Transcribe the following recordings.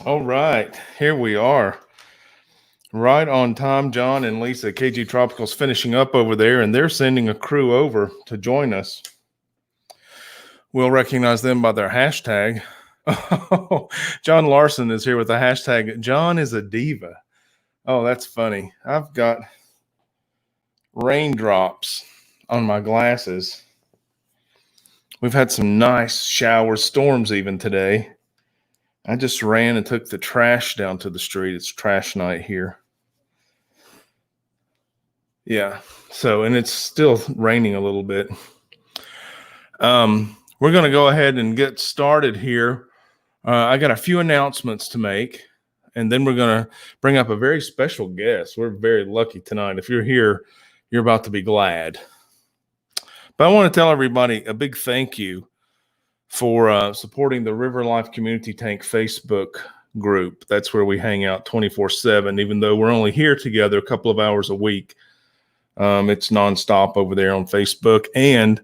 All right, here we are. Right on time. John and Lisa, KG Tropicals, finishing up over there, and they're sending a crew over to join us. We'll recognize them by their hashtag. Oh, John Larson is here with the hashtag, John is a diva. Oh, that's funny. I've got raindrops on my glasses. We've had some nice showers, storms even today. I just ran and took the trash down to the street. It's trash night here. Yeah. So, and it's still raining a little bit. We're going to go ahead and get started here. I got a few announcements to make, and then we're going to bring up a very special guest. We're very lucky tonight. If you're here, you're about to be glad. But I want to tell everybody a big thank you for supporting the River Life Community Tank Facebook group. That's where we hang out 24/7, even though we're only here together a couple of hours a week. It's nonstop over there on Facebook. And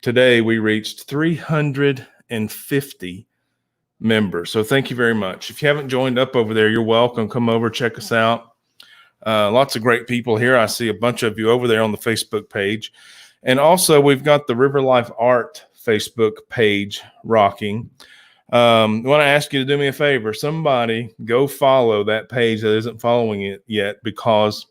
today we reached 350 members. So thank you very much. If you haven't joined up over there, you're welcome. Come over, check us out. Lots of great people here. I see a bunch of you over there on the Facebook page. And also we've got the River Life Art Facebook page rocking. I want to ask you to do me a favor. Somebody go follow that page that isn't following it yet, because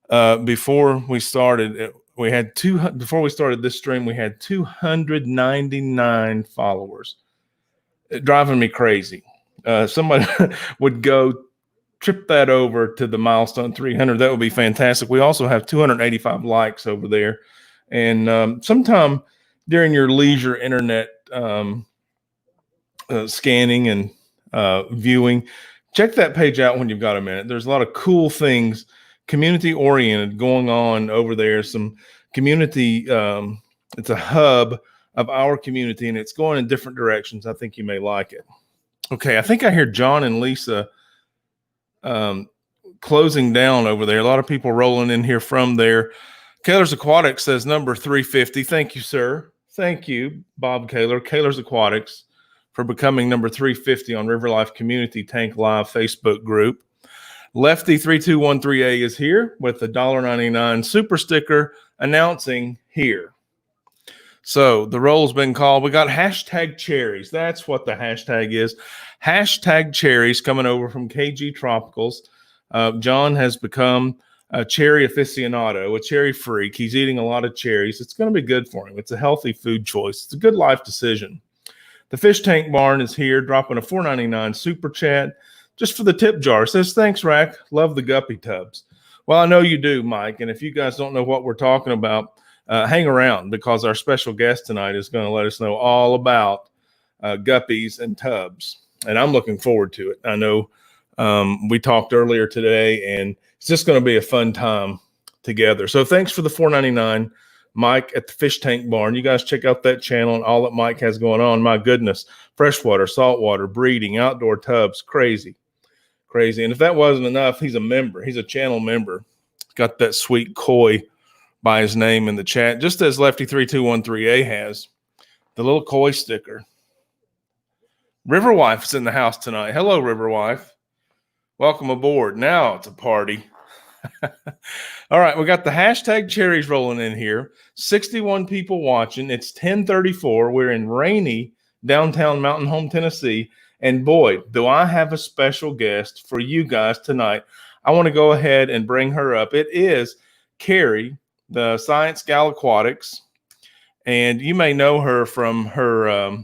before we started this stream, we had 299 followers. Driving me crazy. Somebody would go trip that over to the milestone 300. That would be fantastic. We also have 285 likes over there. And sometime during your leisure internet scanning and viewing, check that page out when you've got a minute. There's a lot of cool things, community oriented, going on over there. Some community, it's a hub of our community, and it's going in different directions. I think you may like it. Okay, I think I hear John and Lisa closing down over there. A lot of people rolling in here from there. Kaler's Aquatics says number 350. Thank you, sir. Thank you, Bob Kaler. Kaler's Aquatics for becoming number 350 on River Life Community Tank Live Facebook group. Lefty 3213A is here with the $1.99 super sticker announcing here. So the roll's been called. We got hashtag cherries. That's what the hashtag is. Hashtag cherries coming over from KG Tropicals. John has become a cherry aficionado, a cherry freak. He's eating a lot of cherries. It's going to be good for him. It's a healthy food choice. It's a good life decision. The Fish Tank Barn is here, dropping a $4.99 super chat just for the tip jar. Says, thanks, Rack. Love the Guppy tubs. Well, I know you do, Mike. And if you guys don't know what we're talking about, hang around, because our special guest tonight is going to let us know all about guppies and tubs. And I'm looking forward to it. I know we talked earlier today, and it's just going to be a fun time together. So thanks for the $4.99, Mike at the Fish Tank Barn. You guys check out that channel and all that Mike has going on. My goodness, freshwater, saltwater, breeding, outdoor tubs, crazy. And if that wasn't enough, he's a member. He's a channel member. Got that sweet koi by his name in the chat, just as Lefty 3213A has the little koi sticker. River Wife is in the house tonight. Hello, River Wife. Welcome aboard. Now it's a party. All right, we got the hashtag cherries rolling in here. 61 people watching. It's 10:34. We're in rainy downtown Mountain Home, Tennessee. And boy, do I have a special guest for you guys tonight. I want to go ahead and bring her up. It is Carrie, the ScienceGal Aquatics. And you may know her from her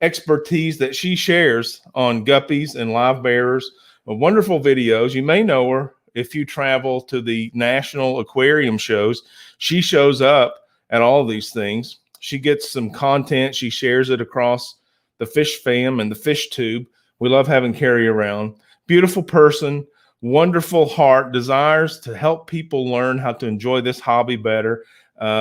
expertise that she shares on guppies and live bearers. Wonderful videos. You may know her if you travel to the national aquarium shows. She shows up at all of these things. She gets some content. She shares it across the Fish Fam and the Fish Tube. We love having Carrie around. Beautiful person, wonderful heart, desires to help people learn how to enjoy this hobby better.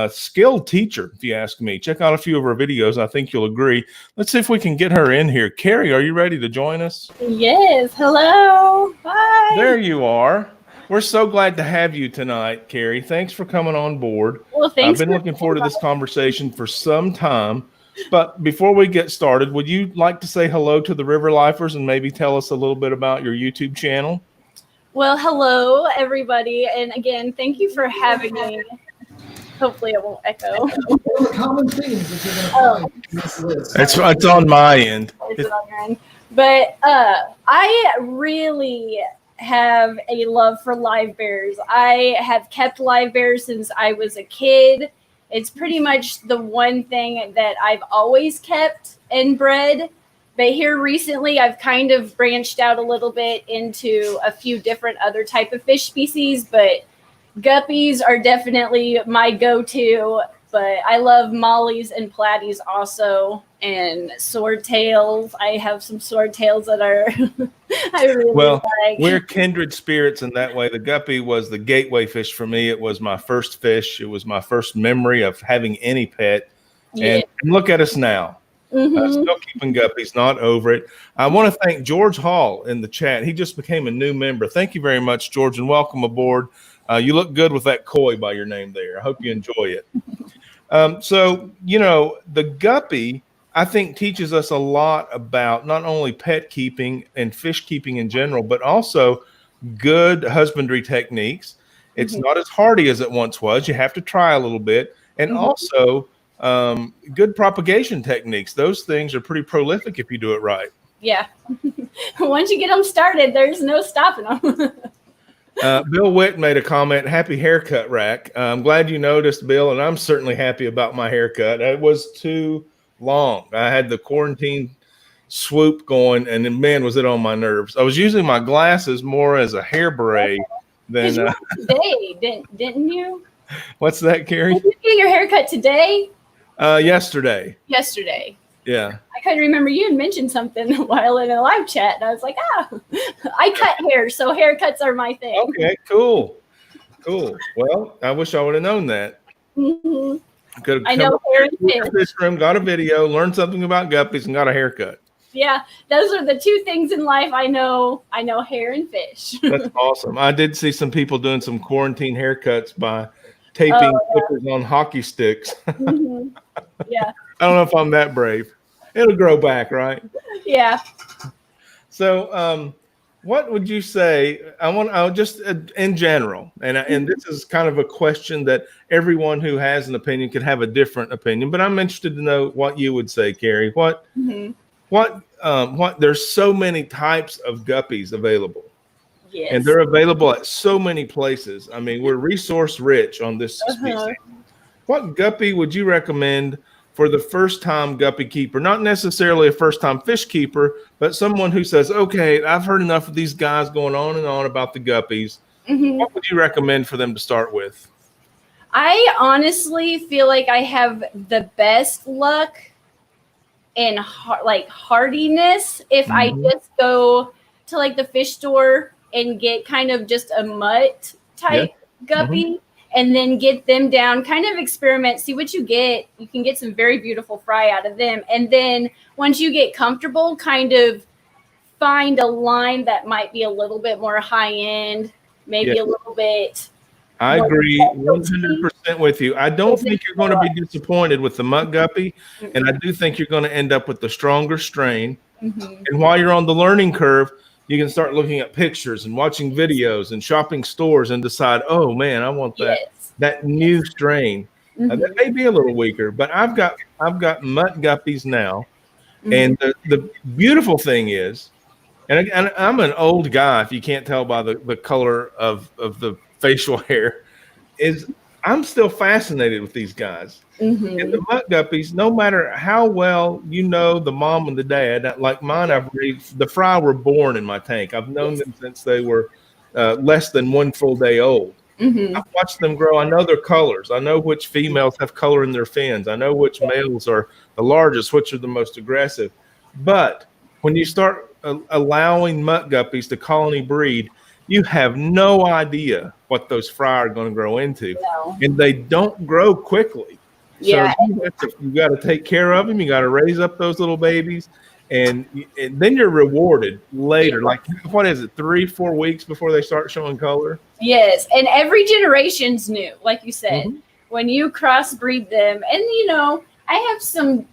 Skilled teacher, if you ask me. Check out a few of her videos. I think you'll agree. Let's see if we can get her in here. Carrie, are you ready to join us? Yes. Hello. Hi. There you are. We're so glad to have you tonight, Carrie. Thanks for coming on board. Well, thanks. I've been looking forward to this conversation for some time. But before we get started, would you like to say hello to the river lifers and maybe tell us a little bit about your YouTube channel? Well, hello, everybody. And again, thank you for having me. Hopefully it won't echo. Common themes that you're going to find in this list. It's on my end. It's on your end. But I really have a love for live bears. I have kept live bears since I was a kid. It's pretty much the one thing that I've always kept and bred. But here recently, I've kind of branched out a little bit into a few different other type of fish species, but guppies are definitely my go-to. But I love mollies and platies also, and swordtails. I have some swordtails that are I really like. We're kindred spirits in that way. The guppy was the gateway fish for me. It was my first fish. It was my first memory of having any pet. Yeah. And look at us now. Still keeping guppies, not over it. I want to thank George Hall in the chat. He just became a new member. Thank you very much, George, and welcome aboard. You look good with that koi by your name there. I hope you enjoy it. So, you know, the guppy, I think, teaches us a lot about not only pet keeping and fish keeping in general, but also good husbandry techniques. It's not as hardy as it once was. You have to try a little bit. And also good propagation techniques. Those things are pretty prolific if you do it right. Yeah. Once you get them started, there's no stopping them. Bill Witt made a comment, happy haircut, Rack. I'm glad you noticed, Bill, and I'm certainly happy about my haircut. It was too long. I had the quarantine swoop going, and then, man, was it on my nerves. I was using my glasses more as a hair beret than today, didn't you? What's that, Carrie? Did you get your haircut today? Yesterday. Yesterday. Yeah. I couldn't remember. You had mentioned something while in a live chat, and I was like, I cut hair, so haircuts are my thing. Okay, cool. Well, I wish I would have known that. Could have I know hair and fish. Room, got a video, learned something about guppies, and got a haircut. Yeah, those are the two things in life I know. I know hair and fish. That's awesome. I did see some people doing some quarantine haircuts by taping clippers on hockey sticks. Yeah. I don't know if I'm that brave. It'll grow back, right? Yeah. So, what would you say? I'll just in general, and this is kind of a question that everyone who has an opinion could have a different opinion. But I'm interested to know what you would say, Carrie. What? There's so many types of guppies available. Yes. And they're available at so many places. I mean, we're resource rich on this species. What guppy would you recommend for the first time guppy keeper? Not necessarily a first time fish keeper, but someone who says, okay, I've heard enough of these guys going on and on about the guppies. What would you recommend for them to start with? I honestly feel like I have the best luck in hardiness if I just go to like the fish store and get kind of just a mutt type guppy and then get them down, kind of experiment, see what you get. You can get some very beautiful fry out of them. And then once you get comfortable, kind of find a line that might be a little bit more high end, maybe a little bit. I agree 100% with you. I don't think you're going to be disappointed with the mutt guppy, and I do think you're going to end up with the stronger strain. And while you're on the learning curve, you can start looking at pictures and watching videos and shopping stores and decide, oh man, I want that new strain. That may be a little weaker, but I've got mutt guppies now, and the beautiful thing is, and I'm an old guy if you can't tell by the color of the facial hair, is I'm still fascinated with these guys. And the mutt guppies, no matter how well you know the mom and the dad, like mine, the fry were born in my tank. I've known them since they were less than 1 full day old. I've watched them grow. I know their colors. I know which females have color in their fins. I know which males are the largest, which are the most aggressive. But when you start allowing mutt guppies to colony breed, you have no idea what those fry are going to grow into. And they don't grow quickly. So you got to take care of them. You got to raise up those little babies. And then you're rewarded later. Like, what is it, 3-4 weeks before they start showing color? Yes. And every generation's new, like you said, when you crossbreed them. And, you know, I have some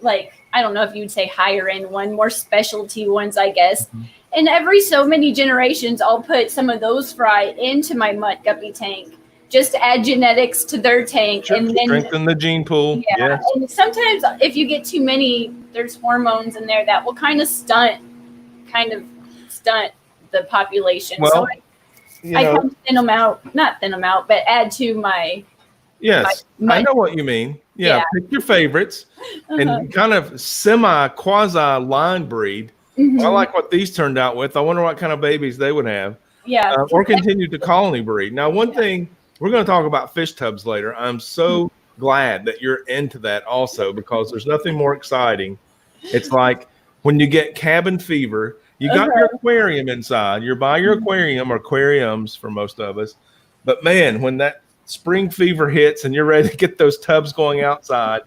like, I don't know if you'd say higher end one, more specialty ones, I guess. And every so many generations, I'll put some of those fry into my mutt guppy tank, just to add genetics to their tank. Sure, And then strengthen the gene pool. yeah, Yes. and sometimes if you get too many, there's hormones in there that will kind of stunt the population. Well, so I know, kind of not thin them out, but add to my. Yes, my I know what you mean. Yeah, Yeah. pick your favorites and kind of quasi line breed. Mhm. I like what these turned out with. I wonder what kind of babies they would have. Yeah. Or continue to colony breed. Now, one thing, we're going to talk about fish tubs later. I'm so glad that you're into that also, because there's nothing more exciting. It's like when you get cabin fever, you got your aquarium inside. You're by your aquarium, or aquariums for most of us. But man, when that spring fever hits and you're ready to get those tubs going outside,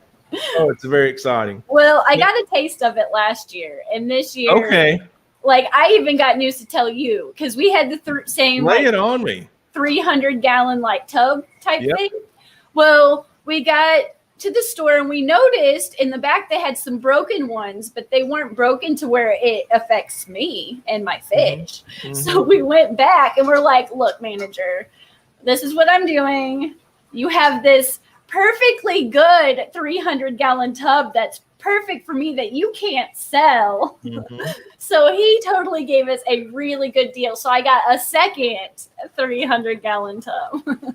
oh, it's very exciting. Well, I got a taste of it last year, and this year, Okay, like I even got news to tell you, because we had the same lay it on me. 300-gallon like tub type Yep. thing. Well, we got to the store and we noticed in the back they had some broken ones, but they weren't broken to where it affects me and my fish. So we went back and we're like, look, manager, this is what I'm doing. You have this perfectly good 300-gallon tub that's perfect for me that you can't sell. So he totally gave us a really good deal. So I got a second 300-gallon tub.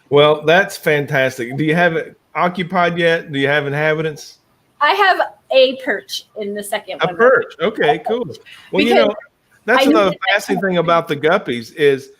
Well, that's fantastic. Do you have it occupied yet? Do you have inhabitants? I have a perch in the second A one. perch. Okay, cool. Well, you know, that's another fascinating thing about the guppies is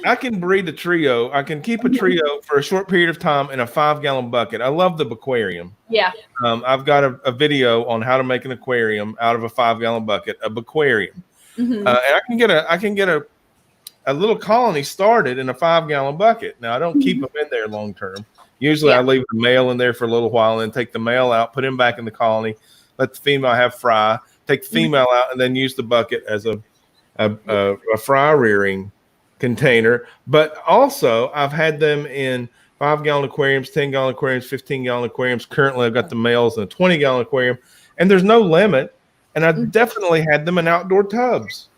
I can breed a trio. I can keep a trio for a short period of time in a 5-gallon bucket. I love the aquarium. Yeah. I've got a video on how to make an aquarium out of a 5-gallon bucket, a aquarium. And I can get a little colony started in a 5-gallon bucket. Now I don't keep them in there long term. Usually I leave the male in there for a little while and then take the male out, put him back in the colony, let the female have fry, take the female out, and then use the bucket as a fry rearing container. But also I've had them in 5-gallon aquariums, 10-gallon aquariums, 15-gallon aquariums. Currently I've got the males in a 20-gallon aquarium, and there's no limit. And I've definitely had them in outdoor tubs.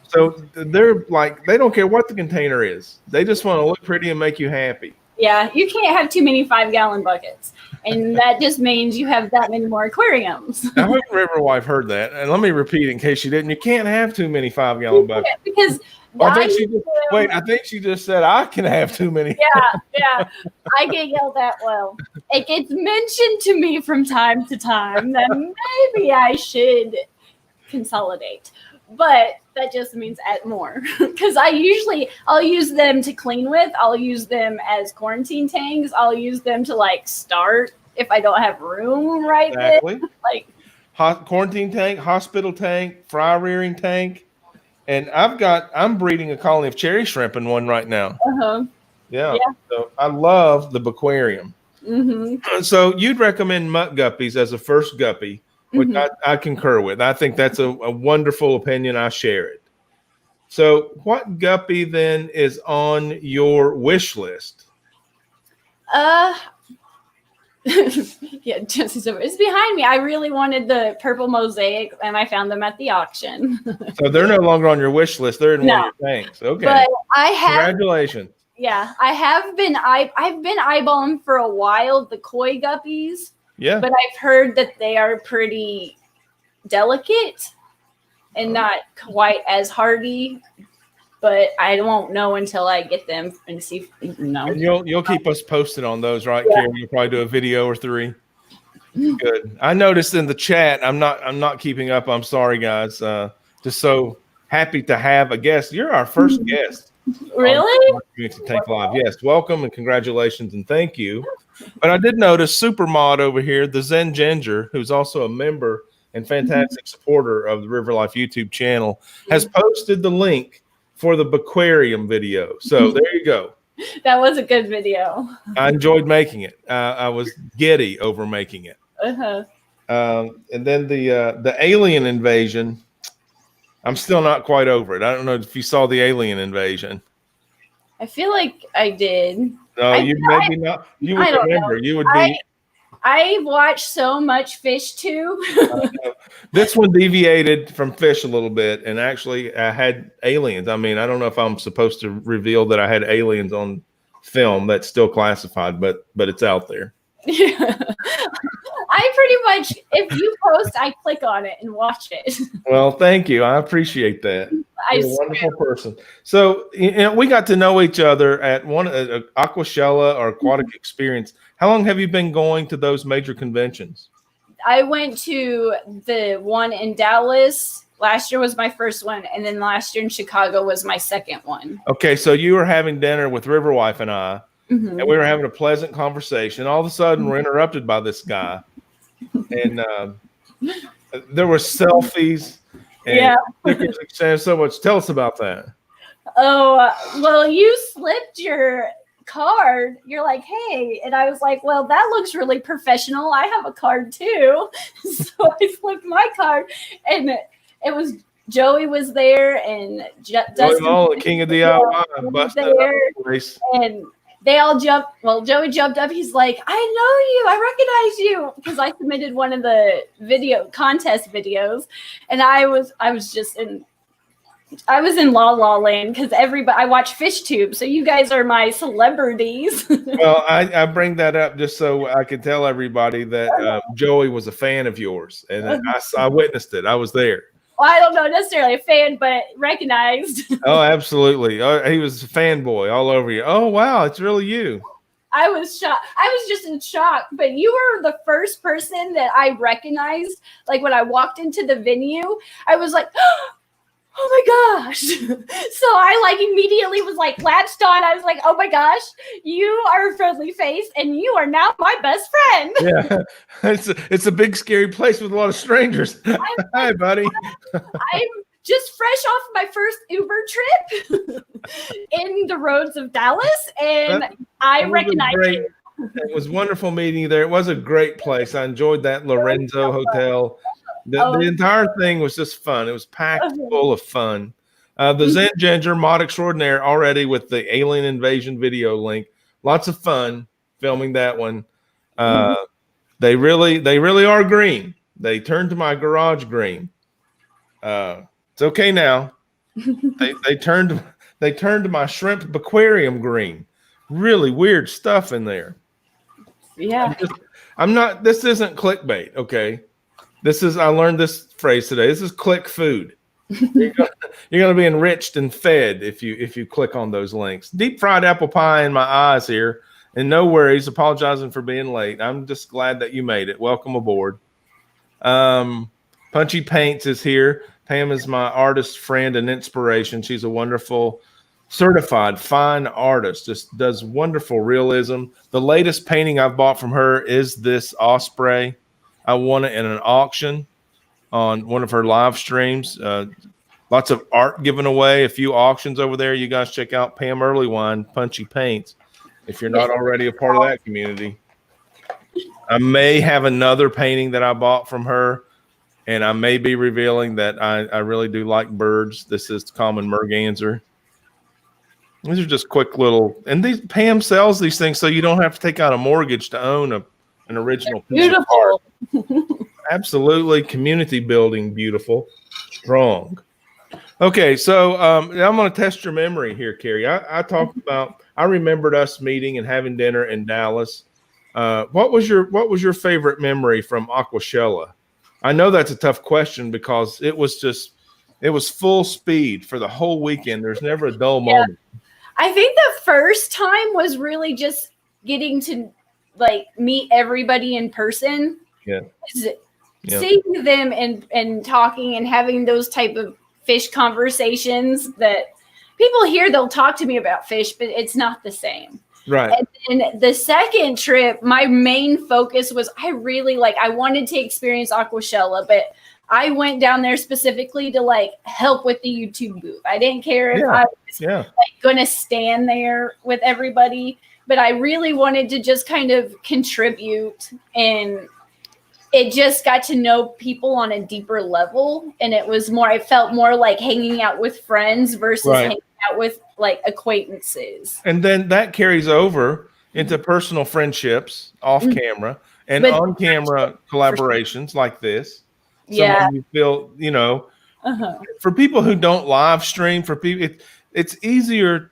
So they're like, they don't care what the container is. They just want to look pretty and make you happy. Yeah, you can't have too many 5-gallon buckets. And that just means you have that many more aquariums. I hope River Wife heard that. And let me repeat it in case she didn't. You can't have too many 5-gallon buckets. Because I think she just said I can have too many. Yeah. I get yelled at. Well, it gets mentioned to me from time to time that maybe I should consolidate. But that just means add more, because I'll use them to clean with. I'll use them as quarantine tanks. I'll use them to like start if I don't have room right there. Like Quarantine tank, hospital tank, fry rearing tank. And I'm breeding a colony of cherry shrimp in one right now. Yeah. So I love the aquarium. So you'd recommend mutt guppies as a first guppy, which I concur with. I think that's a wonderful opinion. I share it. So what guppy then is on your wish list? Yeah, it's behind me. I really wanted the purple mosaic, and I found them at the auction. So they're no longer on your wish list. They're in one of your tanks. Okay. But I have. Congratulations. Yeah, I've been eyeballing for a while the koi guppies. Yeah. But I've heard that they are pretty delicate and not quite as hardy. But I won't know until I get them and see. And you'll keep us posted on those, right, Karen? You'll probably do a video or 3. Good. I noticed in the chat. I'm not keeping up. I'm sorry, guys. Just so happy to have a guest. You're our first guest. Really? Community Tank Live. Yes. Welcome and congratulations and thank you. But I did notice Supermod over here, the Zen Ginger, who's also a member and fantastic supporter of the River Life YouTube channel, has posted the link for the aquarium video. So there you go. That was a good video. I enjoyed making it. I was giddy over making it. And then the alien invasion, I'm still not quite over it. I don't know if you saw the alien invasion. I feel like I did. No, you maybe not. You would remember. You would be. I watched so much FishTube. This one deviated from fish a little bit, and actually I had aliens. I mean, I don't know if I'm supposed to reveal that I had aliens on film. That's still classified, but it's out there. Yeah. I pretty much, if you post, I click on it and watch it. Well, thank you. I appreciate that. You're a wonderful person. So, we got to know each other at one Aquashella or Aquatic Experience. How long have you been going to those major conventions? I went to the one in Dallas. Last year was my first one, and then last year in Chicago was my second one. Okay, so you were having dinner with Riverwife and I, and we were having a pleasant conversation. All of a sudden, we're interrupted by this guy, and there were selfies and stickers exchanged. So much. Tell us about that. Oh, well, you slipped your card. You're like, hey, and I was like, well, that looks really professional. I have a card too. So I slipped my card, and it was Joey was there, and Dustin, the king of DIY, busted up the place. And they all jumped. Well, Joey jumped up. He's like, I know you. I recognize you, because I submitted one of the video contest videos, and I was in La La Land, because I watch FishTube, so you guys are my celebrities. Well, I bring that up just so I can tell everybody that Joey was a fan of yours, and I witnessed it. I was there. Well, I don't know necessarily a fan, but recognized. Oh, absolutely. He was a fanboy all over you. Oh, wow, it's really you. I was shocked. I was just in shock, but you were the first person that I recognized. Like when I walked into the venue, I was like, oh my gosh. So I immediately was latched on. I was like, oh my gosh, you are a friendly face, and you are now my best friend. Yeah, it's a big scary place with a lot of strangers. Hi, buddy. I'm just fresh off my first Uber trip in the roads of Dallas, and I recognize you. It was wonderful meeting you there. It was a great place. I enjoyed that Lorenzo Hotel. The entire thing was just fun. It was packed full of fun. The Zen Ginger Mod Extraordinaire already with the alien invasion video link. Lots of fun filming that one. They really are green. They turned to my garage green. It's okay now. they turned to my shrimp aquarium green. Really weird stuff in there. Yeah. This isn't clickbait, okay? I learned this phrase today. This is click food. You're gonna be enriched and fed if you click on those links. Deep fried apple pie in my eyes here, and no worries. Apologizing for being late. I'm just glad that you made it. Welcome aboard. Punchy Paints is here. Pam is my artist friend and inspiration. She's a wonderful certified fine artist. Just does wonderful realism. The latest painting I've bought from her is this osprey. I won it in an auction on one of her live streams. Lots of art given away, a few auctions over there. You guys check out Pam Earlywine, Punchy Paints, if you're not already a part of that community. I may have another painting that I bought from her, and I may be revealing that I really do like birds. This is common merganser. These are just quick little, and Pam sells these things so you don't have to take out a mortgage to own an original piece of art. Absolutely community building, beautiful, strong. Okay, so I'm going to test your memory here, Carrie. I remembered us meeting and having dinner in Dallas. What was your favorite memory from Aquashella? I know that's a tough question because it was full speed for the whole weekend. There's never a dull moment. I think the first time was really just getting to meet everybody in person. Yeah. Seeing them and talking and having those type of fish conversations that people here, they'll talk to me about fish, but it's not the same. Right. And then the second trip, my main focus was I wanted to experience Aquashella, but I went down there specifically to help with the YouTube booth. I didn't care if I was going to stand there with everybody, but I really wanted to just kind of contribute, and it just got to know people on a deeper level. And it felt more like hanging out with friends versus hanging out with acquaintances. And then that carries over into personal friendships off camera. and But on camera collaborations like this. yeah. Someone you feel, you know, Uh-huh. for people who don't live stream, for people, it's easier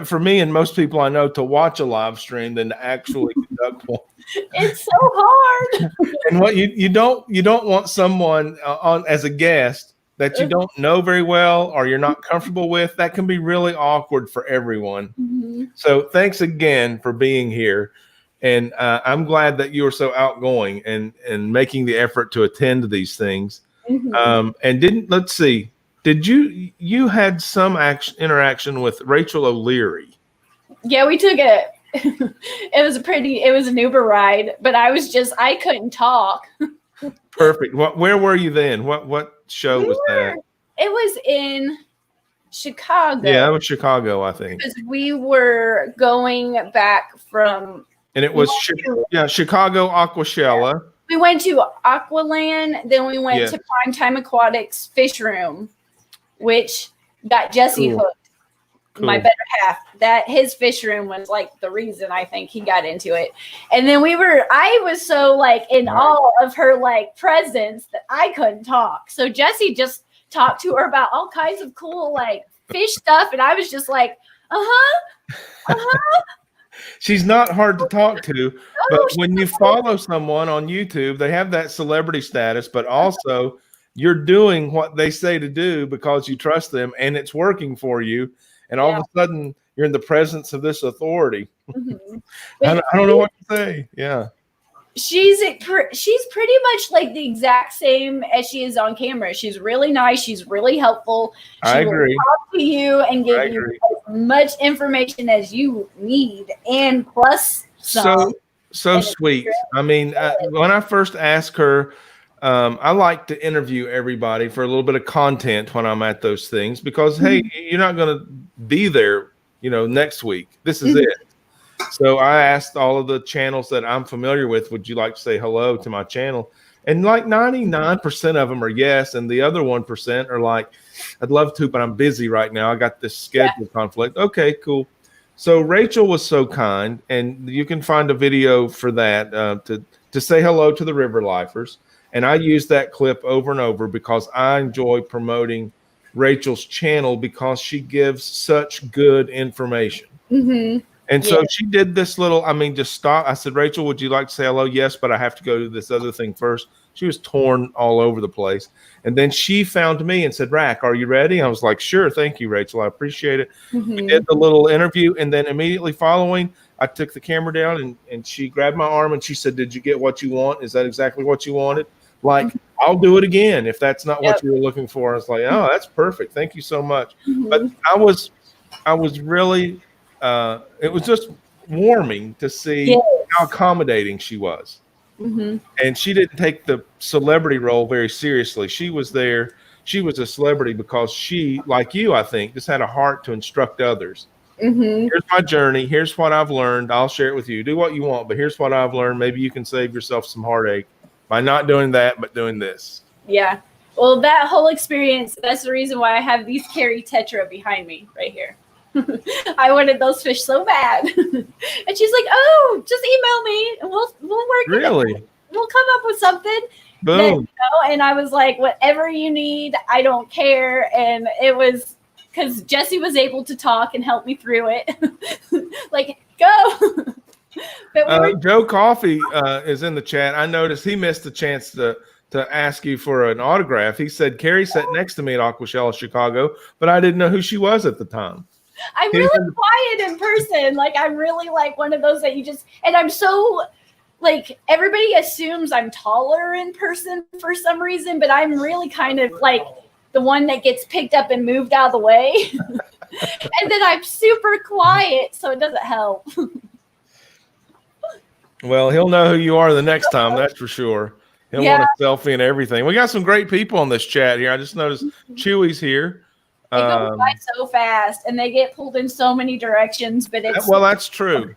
for me and most people I know to watch a live stream than to actually conduct one. It's so hard. And what you don't want someone on as a guest that you don't know very well or you're not comfortable with. That can be really awkward for everyone. Mm-hmm. So thanks again for being here. And I'm glad that you are so outgoing and making the effort to attend to these things. Mm-hmm. And let's see, did you had some interaction with Rachel O'Leary? Yeah, we took it. It was an Uber ride, but I couldn't talk. Perfect. Where were you then? What show was that? It was in Chicago. Yeah, it was Chicago, I think. Because we were going back from. And it was Chicago Aquashella. We went to Aqualand, then we went to Primetime Aquatics Fish Room, which got Jesse hooked. Cool. My better half. That his fish room was like the reason I think he got into it. And then I was so like in awe of her like presence that I couldn't talk. So Jesse just talked to her about all kinds of cool like fish stuff, and I was just like, She's not hard to talk to, but when you follow someone on YouTube, they have that celebrity status, but also you're doing what they say to do because you trust them and it's working for you. And all of a sudden you're in the presence of this authority. Mm-hmm. I don't know what to say. Yeah. She's pretty much like the exact same as she is on camera. She's really nice. She's really helpful. I agree. Will talk to you and give you as much information as you need, and plus some. So sweet. I mean, when I first asked her, I like to interview everybody for a little bit of content when I'm at those things because, hey, you're not going to be there, next week. This is it. So I asked all of the channels that I'm familiar with, would you like to say hello to my channel? And like 99% of them are yes. And the other 1% are like, I'd love to, but I'm busy right now. I got this schedule conflict. Okay, cool. So Rachel was so kind, and you can find a video for that to say hello to the river lifers. And I use that clip over and over because I enjoy promoting Rachel's channel because she gives such good information. Mm-hmm. And so she did this little, just stop. I said, Rachel, would you like to say hello? Yes, but I have to go do this other thing first. She was torn all over the place. And then she found me and said, Rack, are you ready? I was like, sure. Thank you, Rachel. I appreciate it. Mm-hmm. We did the little interview. And then immediately following, I took the camera down and she grabbed my arm and she said, did you get what you want? Is that exactly what you wanted? Like, I'll do it again if that's not what you were looking for. I was like, oh, that's perfect. Thank you so much. Mm-hmm. But I was really, it was just warming to see how accommodating she was. Mm-hmm. And she didn't take the celebrity role very seriously. She was there. She was a celebrity because she, like you, I think, just had a heart to instruct others. Mm-hmm. Here's my journey. Here's what I've learned. I'll share it with you. Do what you want, but here's what I've learned. Maybe you can save yourself some heartache by not doing that, but doing this. Yeah. Well, that whole experience, that's the reason why I have these Carry Tetra behind me right here. I wanted those fish so bad. And she's like, oh, just email me and we'll work really? We'll come up with something. Boom. And I was like, whatever you need, I don't care. And it was because Jesse was able to talk and help me through it. Like, go. But Joe Coffey is in the chat. I noticed he missed the chance to ask you for an autograph. He said, Carrie sat next to me at Aquashella, Chicago, but I didn't know who she was at the time. I'm really quiet in person. Like, I'm really like one of those that and I'm so like, everybody assumes I'm taller in person for some reason, but I'm really kind of like the one that gets picked up and moved out of the way. And then I'm super quiet, so it doesn't help. Well, he'll know who you are the next time, that's for sure. He'll want a selfie and everything. We got some great people on this chat here. I just noticed Chewy's here. They go by so fast, and they get pulled in so many directions. But that's true.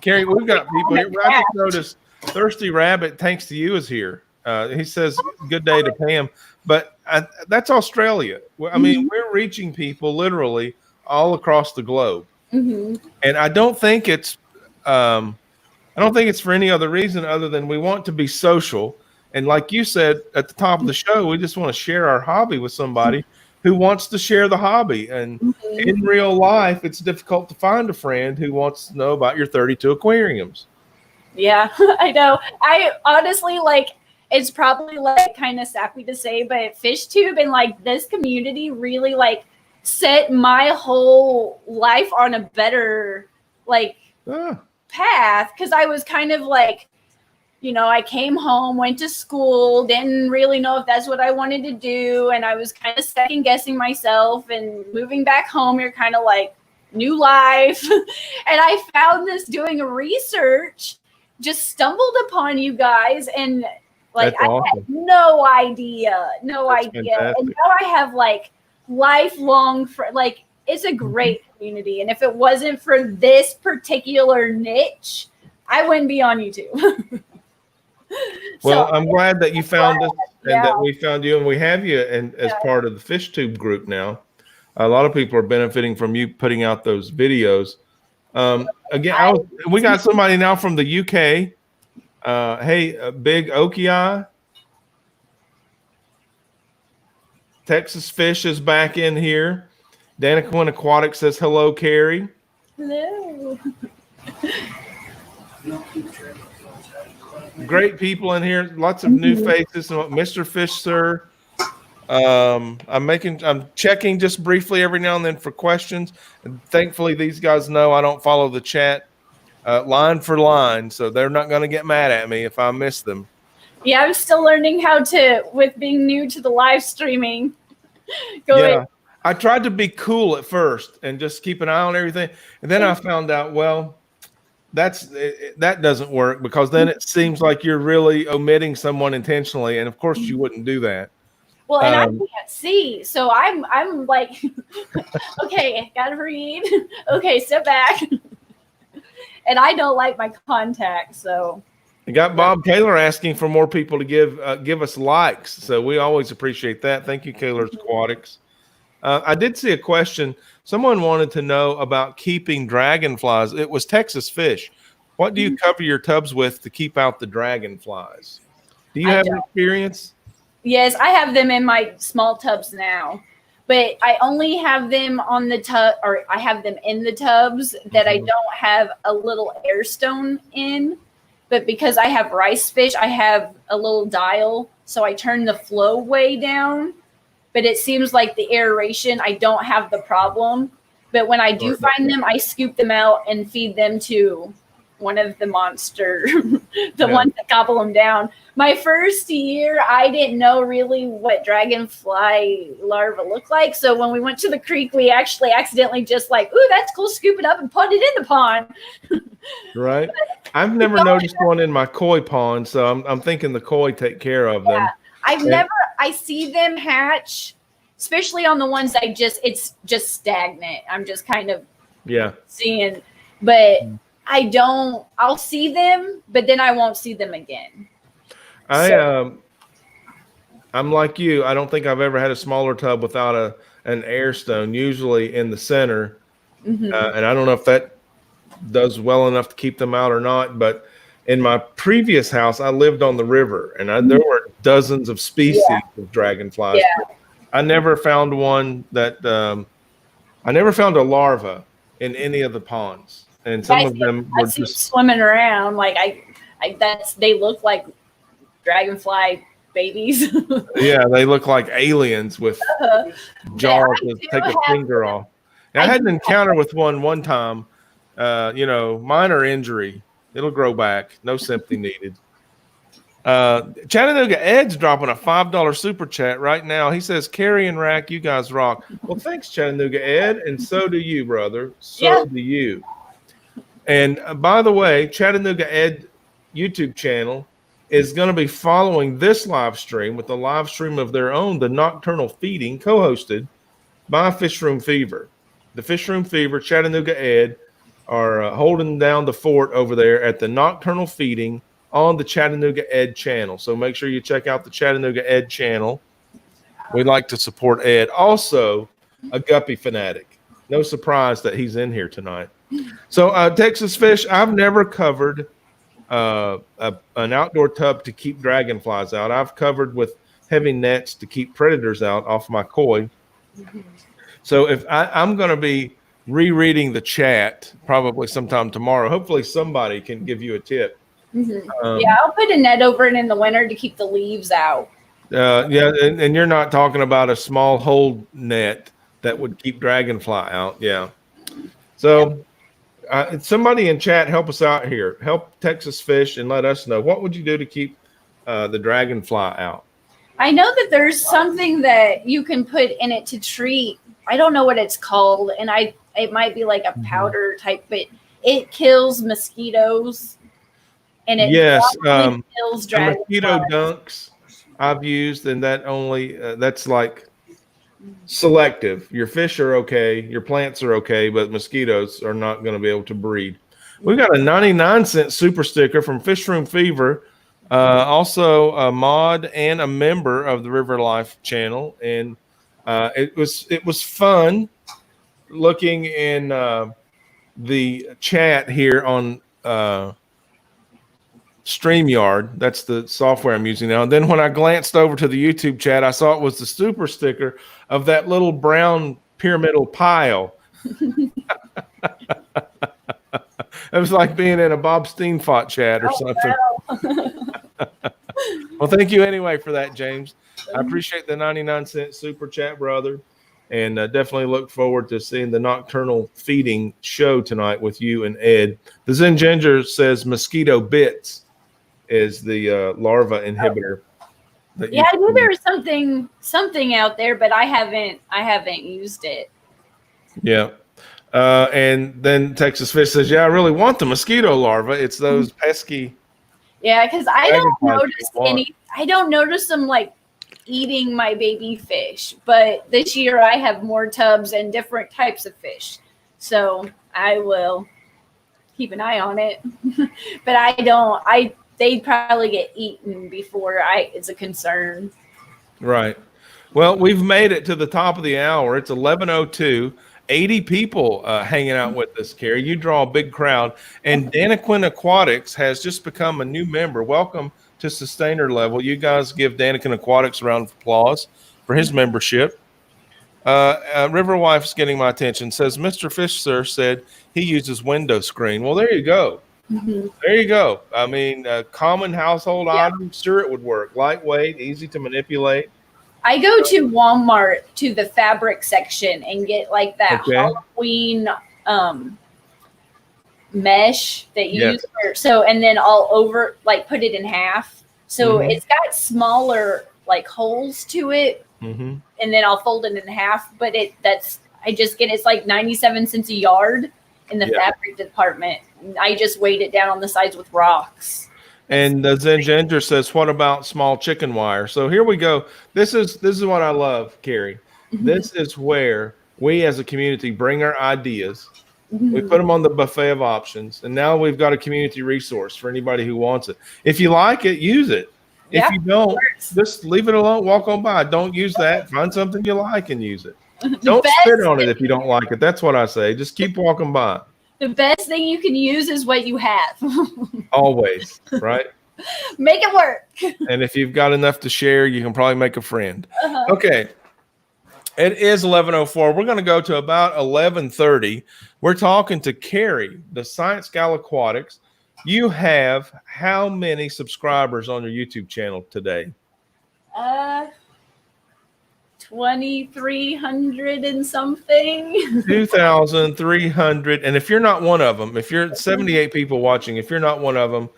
Carrie, we've got people here. I just noticed Thirsty Rabbit, thanks to you, is here. He says, good day to Pam. But that's Australia. I mean, we're reaching people literally all across the globe. Mm-hmm. And I don't think it's I don't think it's for any other reason other than we want to be social. And like you said at the top of the show, we just want to share our hobby with somebody who wants to share the hobby. And in real life, it's difficult to find a friend who wants to know about your 32 aquariums. Yeah, I know. I honestly, like, it's probably like kind of sappy to say, but FishTube and like this community really like set my whole life on a better like path. Cause I was kind of like, you know, I came home, went to school, didn't really know if that's what I wanted to do. And I was kind of second guessing myself, and moving back home, you're kind of like new life. And I found this doing research, just stumbled upon you guys, and like That's awesome. I had no idea. Fantastic. And now I have like lifelong like it's a great community. And if it wasn't for this particular niche, I wouldn't be on YouTube. Well, I'm glad that you found us and that we found you, and we have you as part of the FishTube group now. A lot of people are benefiting from you putting out those videos. Again, we got somebody now from the UK. Hey, Big Oki. Texas Fish is back in here. Daniquin Aquatics says hello, Carrie. Hello. Great people in here. Lots of new faces. Mr. Fish, sir. I'm checking just briefly every now and then for questions. And thankfully, these guys know I don't follow the chat line for line, so they're not going to get mad at me if I miss them. Yeah, I'm still learning how to, with being new to the live streaming. I tried to be cool at first and just keep an eye on everything, and then I found out, well, that doesn't work, because then it seems like you're really omitting someone intentionally, and of course you wouldn't do that. Well, and I can't see, so I'm like, okay, gotta read. Okay, step back. And I don't like my contacts, so. You got Bob Taylor asking for more people to give us likes, so we always appreciate that. Thank you, Kaylor's Aquatics. I did see a question. Someone wanted to know about keeping dragonflies. It was Texas Fish. What do you cover your tubs with to keep out the dragonflies? Do you have experience? Yes, I have them in my small tubs now, but I only have them on the tub, or I have them in the tubs that I don't have a little air stone in. But because I have rice fish, I have a little dial, so I turn the flow way down. But it seems like the aeration, I don't have the problem. But when I do find them, I scoop them out and feed them to one of the monster, ones that gobble them down. My first year, I didn't know really what dragonfly larvae look like. So when we went to the creek, we actually accidentally just like, ooh, that's cool, scoop it up and put it in the pond. Right. I've never noticed one in my koi pond, so I'm thinking the koi take care of them. I see them hatch, especially on the ones it's just stagnant. I'm just kind of seeing, but I'll see them, but then I won't see them again. I'm like you. I don't think I've ever had a smaller tub without an air stone, usually in the center. And I don't know if that does well enough to keep them out or not, but in my previous house, I lived on the river, and there were dozens of species of dragonflies. I never found one that I never found a larva in any of the ponds, and some of them were just swimming around. Like they look like dragonfly babies. Yeah, they look like aliens with jaws to take a finger off. And I had an encounter with one time. Minor injury. It'll grow back. No sympathy needed. Chattanooga Ed's dropping a $5 super chat right now. He says, Carrie and Rack, you guys rock. Well, thanks, Chattanooga Ed. And so do you, brother. So do you. And by the way, Chattanooga Ed YouTube channel is going to be following this live stream with a live stream of their own, the Nocturnal Feeding, co-hosted by Fish Room Fever. The Fish Room Fever, Chattanooga Ed, are holding down the fort over there at the Nocturnal Feeding on the Chattanooga Ed channel. So make sure you check out the Chattanooga Ed channel. We'd like to support Ed. Also, a Guppy fanatic. No surprise that he's in here tonight. So Texas Fish, I've never covered an outdoor tub to keep dragonflies out. I've covered with heavy nets to keep predators out off my koi. So if I'm going to be rereading the chat probably sometime tomorrow, hopefully somebody can give you a tip. Yeah, I'll put a net over it in the winter to keep the leaves out. Yeah, and you're not talking about a small hold net that would keep dragonfly out. Yeah. So somebody in chat, help us out here. Help Texas Fish and let us know, what would you do to keep the dragonfly out? I know that there's something that you can put in it to treat. I don't know what it's called, and it might be like a powder type, but it kills mosquitoes, and it kills dragonflies. Mosquito dunks I've used, and that only that's like selective. Your fish are okay, your plants are okay, but mosquitoes are not going to be able to breed. We've got a 99-cent super sticker from Fish Room Fever, also a mod and a member of the River Life channel, and it was fun looking in the chat here on StreamYard. That's the software I'm using now. And then when I glanced over to the YouTube chat, I saw it was the super sticker of that little brown pyramidal pile. It was like being in a Bob Steenfot chat or something. Wow. Well, thank you anyway for that, James. I appreciate the 99-cent super chat, brother. And definitely look forward to seeing the nocturnal feeding show tonight with you and Ed. The Zen Ginger says mosquito bits is the larva inhibitor. Yeah, I knew there was something out there, but I haven't used it. Yeah. And then Texas Fish says, yeah, I really want the mosquito larva. It's those pesky. Yeah, because I don't notice them like eating my baby fish. But this year I have more tubs and different types of fish. So I will keep an eye on it. But they'd probably get eaten before it's a concern. Right. Well, we've made it to the top of the hour. It's 11:02. 80 people hanging out with us, Carrie. You draw a big crowd. And Daniquin Aquatics has just become a new member. Welcome to Sustainer Level. You guys give Daniquin Aquatics a round of applause for his membership. River Wife's getting my attention. Says, Mr. Fish, sir, said he uses window screen. Well, there you go. Mm-hmm. There you go. I mean, common household item, sure it would work. Lightweight, easy to manipulate. I go to Walmart to the fabric section and get like that Halloween mesh that you use and then all over, like put it in half. So it's got smaller like holes to it. And then I'll fold it in half. But it's like 97 cents a yard in the fabric department. I just weight it down on the sides with rocks. And Zen Ginger says, what about small chicken wire? So here we go. This is what I love, Carrie. This is where we as a community bring our ideas. We put them on the buffet of options. And now we've got a community resource for anybody who wants it. If you like it, use it. If you don't, just leave it alone. Walk on by. Don't use that. Find something you like and use it. Don't spit on it if you don't like it. That's what I say. Just keep walking by. The best thing you can use is what you have. Always, right? Make it work. And if you've got enough to share, you can probably make a friend. Okay. It is 11:04. We're going to go to about 11:30. We're talking to Carrie, the ScienceGal Aquatics. You have how many subscribers on your YouTube channel today? 2,300 and something. 2,300. And if you're not one of them, if you're 78 people watching, if you're not one of them,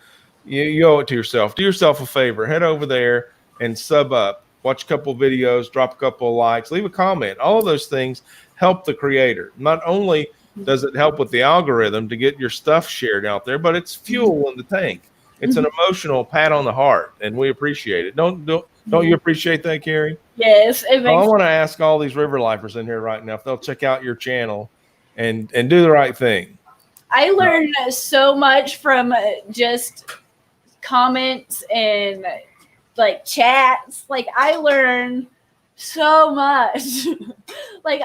you owe it to yourself. Do yourself a favor. Head over there and sub up. Watch a couple of videos, drop a couple of likes, leave a comment. All of those things help the creator. Not only does it help with the algorithm to get your stuff shared out there, but it's fuel in the tank. It's an emotional pat on the heart, and we appreciate it. Don't you appreciate that, Carrie? Yes. I want to ask all these river lifers in here right now if they'll check out your channel and do the right thing. I learned so much from just comments and like chats. Like I learn so much. Like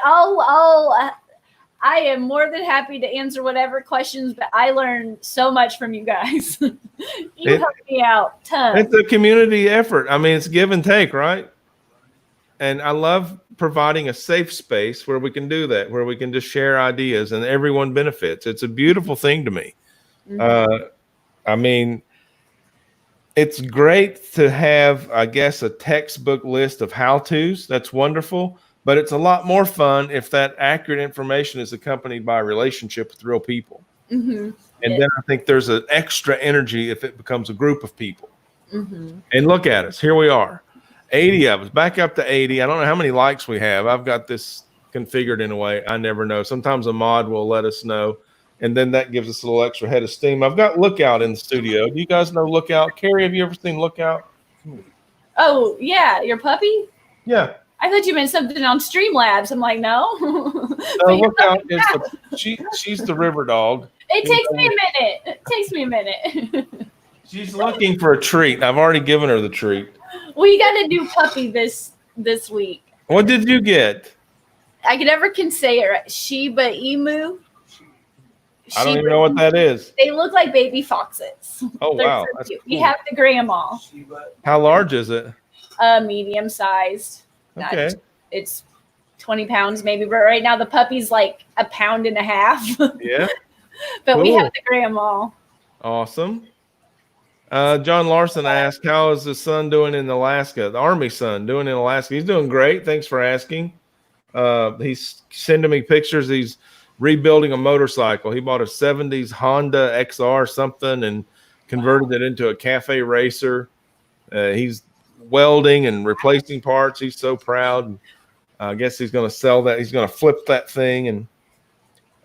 I am more than happy to answer whatever questions, but I learned so much from you guys. You helped me out tons. It's a community effort. I mean, it's give and take, right? And I love providing a safe space where we can do that, where we can just share ideas and everyone benefits. It's a beautiful thing to me. I mean, it's great to have, I guess, a textbook list of how-tos. That's wonderful. But it's a lot more fun if that accurate information is accompanied by a relationship with real people. And then I think there's an extra energy if it becomes a group of people. And look at us. Here we are. 80 of us. Back up to 80. I don't know how many likes we have. I've got this configured in a way. I never know. Sometimes a mod will let us know. And then that gives us a little extra head of steam. I've got Lookout in the studio. Do you guys know Lookout? Carrie, have you ever seen Lookout? Oh, yeah. Your puppy? Yeah. I thought you meant something on Streamlabs. I'm like, no. Lookout is she's the river dog. It takes me a minute. It takes me a minute. She's looking for a treat. I've already given her the treat. We got a new puppy this week. What did you get? I never can say it right. Shiba Inu. I don't even know what that is. They look like baby foxes. Oh, They're wow. so That's cute. cool. We have the grandma. How large is it? Medium sized. Okay. It's 20 pounds maybe, but right now the puppy's like 1.5 pounds. Yeah. But we Cool. have the grandma. Awesome. John Larson asked, how is the son doing in Alaska? The Army son doing in Alaska? He's doing great. Thanks for asking. He's sending me pictures. He's rebuilding a motorcycle. He bought a 70s Honda XR something and converted it into a cafe racer. He's welding and replacing parts. He's so proud. I guess he's going to sell that. He's going to flip that thing. And,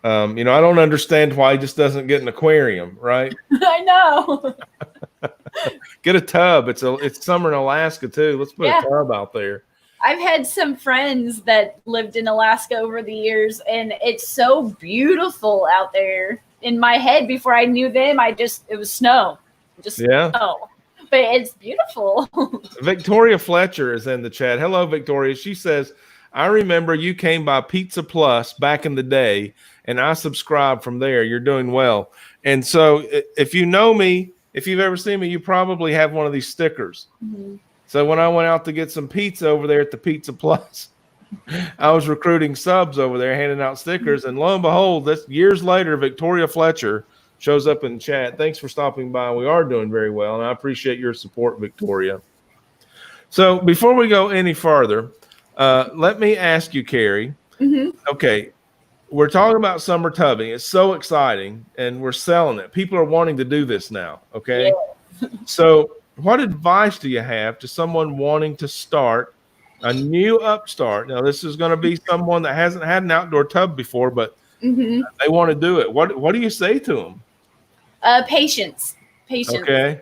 I don't understand why he just doesn't get an aquarium, right? I know. Get a tub. It's summer in Alaska too. Let's put a tub out there. I've had some friends that lived in Alaska over the years, and it's so beautiful out there. In my head, before I knew them, it was snow. Snow. But it's beautiful. Victoria Fletcher is in the chat. Hello, Victoria. She says, I remember you came by Pizza Plus back in the day, and I subscribed from there. You're doing well. And so if you know me, if you've ever seen me, you probably have one of these stickers. So when I went out to get some pizza over there at the Pizza Plus, I was recruiting subs over there, handing out stickers. And lo and behold, that's years later, Victoria Fletcher shows up in the chat. Thanks for stopping by. We are doing very well, and I appreciate your support, Victoria. So before we go any further, let me ask you, Carrie. Okay, we're talking about summer tubbing. It's so exciting, and we're selling it. People are wanting to do this now, okay? So what advice do you have to someone wanting to start a new upstart? Now, this is going to be someone that hasn't had an outdoor tub before, but they want to do it. What do you say to them? Patience. Okay.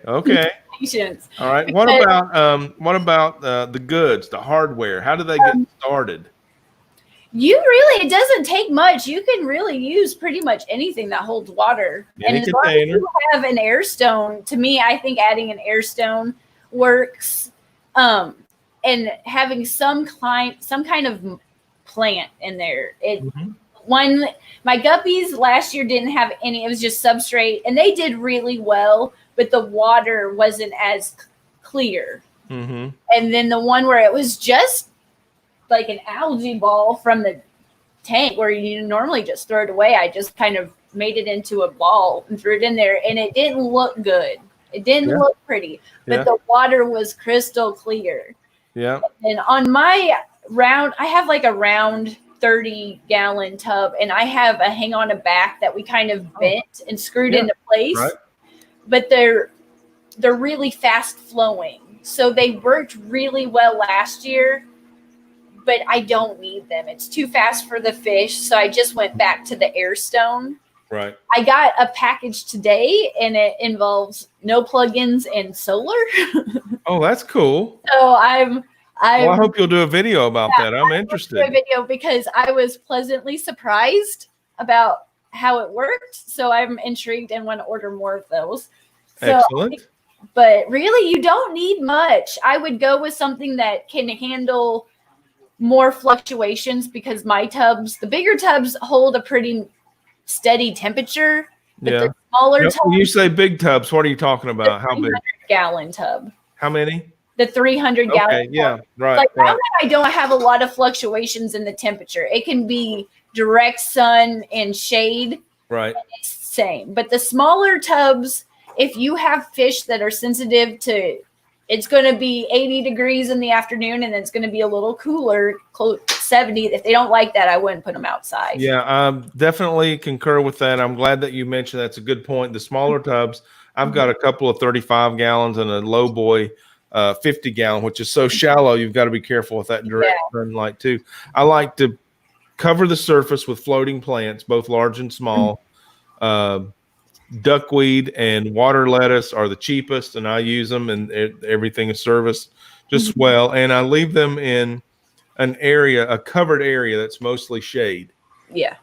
Patience. All right. What about the goods, the hardware? How do they get started? It doesn't take much. You can really use pretty much anything that holds water. Any and as long as container. you have an air stone, to me, I think adding an air stone works. And having some kind of plant in there. My guppies last year didn't have any. It was just substrate, and they did really well, but the water wasn't as clear. And then the one where it was just like an algae ball from the tank where you normally just throw it away, I just kind of made it into a ball and threw it in there, and it didn't look good. It didn't look pretty, but the water was crystal clear. And on my round, I have like a round 30-gallon tub, and I have a hang on a back that we kind of bent and screwed into place. But they're really fast flowing, so they worked really well last year. But I don't need them. It's too fast for the fish, so I just went back to the air stone. I got a package today, and it involves no plugins and solar. Oh, that's cool. So I hope you'll do a video about that. I'm interested. A video because I was pleasantly surprised about how it worked. So I'm intrigued and want to order more of those. Excellent. But really, you don't need much. I would go with something that can handle more fluctuations because my tubs, the bigger tubs, hold a pretty steady temperature, but Yeah. the smaller Yep. When you tubs, say big tubs, what are you talking about? How big? 300-gallon tub, How many? the 300-gallon. Okay. Yeah. Right. Like that Right. one, I don't have a lot of fluctuations in the temperature. It can be direct sun and shade. Right. It's the same. But the smaller tubs, if you have fish that are sensitive to, it's going to be 80 degrees in the afternoon and it's going to be a little cooler, 70. If they don't like that, I wouldn't put them outside. Yeah, I definitely concur with that. I'm glad that you mentioned that's a good point. The smaller tubs, I've got a couple of 35 gallons and a low boy 50 gallon, which is so shallow. You've got to be careful with that direct sunlight too. I like to cover the surface with floating plants, both large and small. Duckweed and water lettuce are the cheapest, and I use them, and everything is serviced just well. And I leave them in an area, a covered area that's mostly shade. Yeah.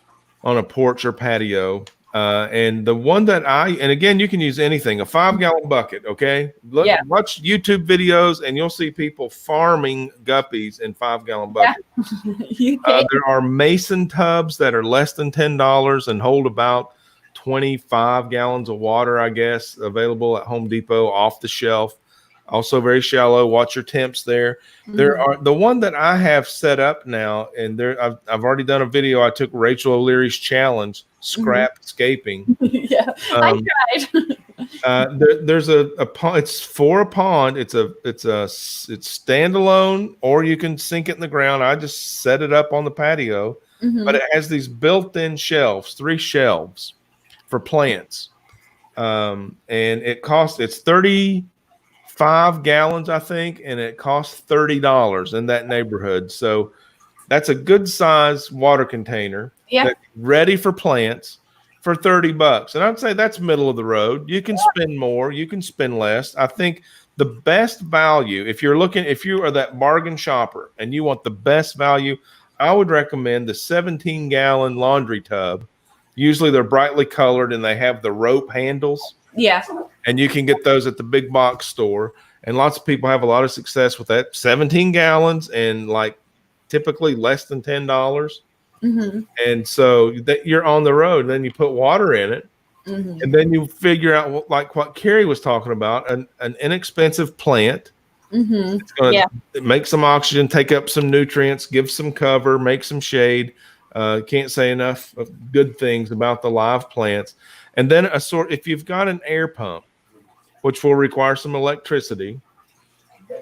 On a porch or patio. And the one that and again, you can use anything, a 5-gallon bucket. Okay. Watch YouTube videos and you'll see people farming guppies in 5-gallon buckets. There are mason tubs that are less than $10 and hold about 25 gallons of water, I guess, available at Home Depot off the shelf. Also very shallow. Watch your temps there. There are the one that I have set up now, and I've already done a video. I took Rachel O'Leary's challenge, scrap escaping. Yeah, I tried. There's a pond. It's for a pond. It's standalone, or you can sink it in the ground. I just set it up on the patio, but it has these built-in shelves, 3 shelves for plants, and it's 35 gallons, I think, and it costs $30 in that neighborhood. So that's a good size water container, that's ready for plants for $30. And I'd say that's middle of the road. You can spend more, you can spend less. I think the best value, if you are that bargain shopper and you want the best value, I would recommend the 17-gallon laundry tub. Usually they're brightly colored and they have the rope handles. Yeah. And you can get those at the big box store. And lots of people have a lot of success with that. 17 gallons and like typically less than $10. And so that you're on the road. And then you put water in it. And then you figure out, like what Carrie was talking about, an inexpensive plant. It's going to make some oxygen, take up some nutrients, give some cover, make some shade. Can't say enough of good things about the live plants. And then if you've got an air pump, which will require some electricity,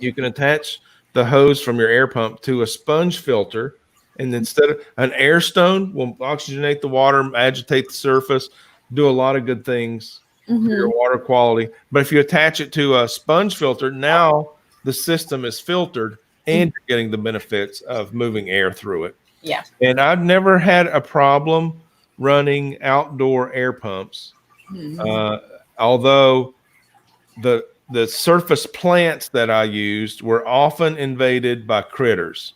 you can attach the hose from your air pump to a sponge filter. And instead of an air stone will oxygenate the water, agitate the surface, do a lot of good things for your water quality. But if you attach it to a sponge filter, now the system is filtered and you're getting the benefits of moving air through it. Yeah. And I've never had a problem running outdoor air pumps. Although the surface plants that I used were often invaded by critters.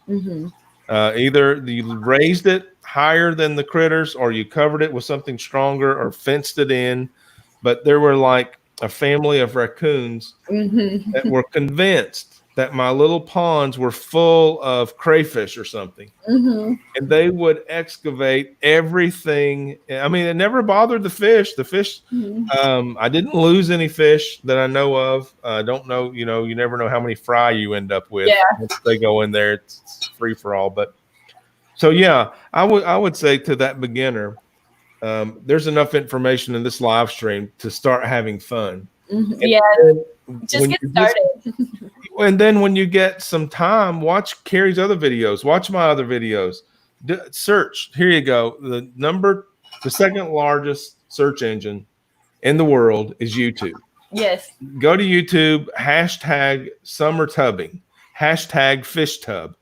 Either you raised it higher than the critters or you covered it with something stronger or fenced it in. But there were like a family of raccoons that were convinced that my little ponds were full of crayfish or something. And they would excavate everything. I mean, it never bothered the fish. The fish, I didn't lose any fish that I know of. I don't know, you never know how many fry you end up with. Once they go in there, it's free for all. But so, yeah, I would say to that beginner, there's enough information in this live stream to start having fun. Just get started. And then when you get some time, watch Carrie's other videos, watch my other videos, search. Here you go. The second largest search engine in the world is YouTube. Yes. Go to YouTube, hashtag summer tubbing, hashtag fishtub,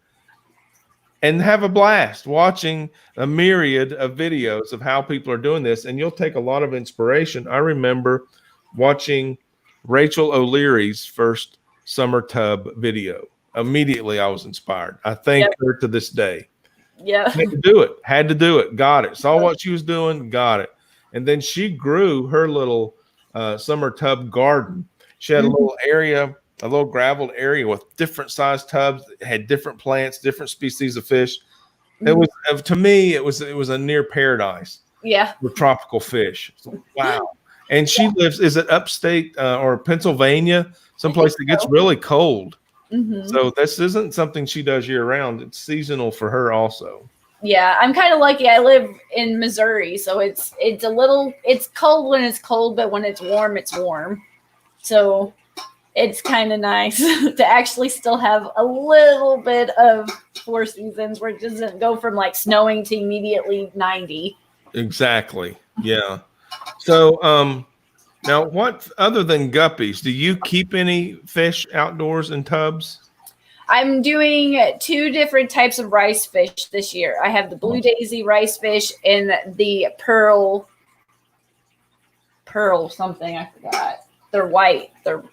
and have a blast watching a myriad of videos of how people are doing this. And you'll take a lot of inspiration. I remember watching Rachel O'Leary's first summer tub video. Immediately I was inspired. I thank her to this day. Had to do it, got it, saw what she was doing, got it. And then she grew her little summer tub garden. She had a little area a little graveled area with different sized tubs that had different plants, different species of fish. It was, to me, it was a near paradise. Yeah. With tropical fish. So, wow. And she lives, is it upstate or Pennsylvania? Someplace that gets really cold. So this isn't something she does year round. It's seasonal for her also. Yeah, I'm kind of lucky. I live in Missouri, so it's cold when it's cold, but when it's warm, it's warm. So it's kind of nice to actually still have a little bit of 4 seasons where it doesn't go from like snowing to immediately 90. Exactly. Yeah. So now what other than guppies, do you keep any fish outdoors in tubs? I'm doing 2 different types of rice fish this year. I have the blue daisy rice fish and the pearl something. I forgot. They're white. They're